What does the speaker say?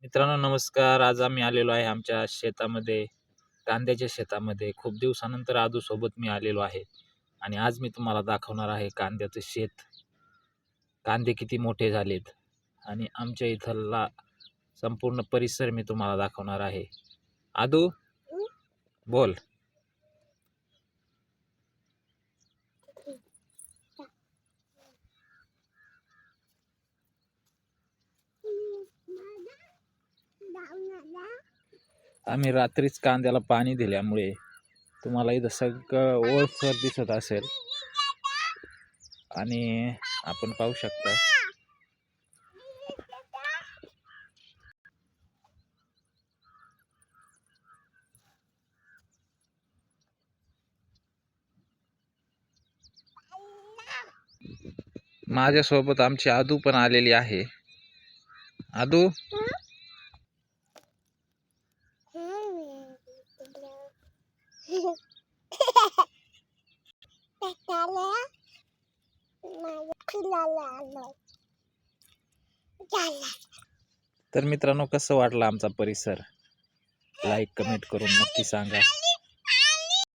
मित्रांनो नमस्कार. आज आम्ही आलेलो आहे आमच्या शेतामध्ये, कांद्याच्या शेतामध्ये. खूप दिवसानंतर आदू सोबत मी आलेलो आहे आणि आज मी तुम्हाला दाखवणार आहे कांद्याचं शेत. कांदे किती मोठे झालेत आणि आमच्या इथला संपूर्ण परिसर मी तुम्हाला दाखवणार आहे. आदू बोल. आम्ही रात्रीच कांद्याला पाणी दिल्यामुळे तुम्हाला इथं सगळं ओलसर दिसत असेल आणि आपण पाहू शकता माझ्यासोबत आमची आदू पण आलेली आहे. आदू तर मित्रांनो कसं वाटलं आमचा परिसर, लाईक कमेंट करून नक्की सांगा.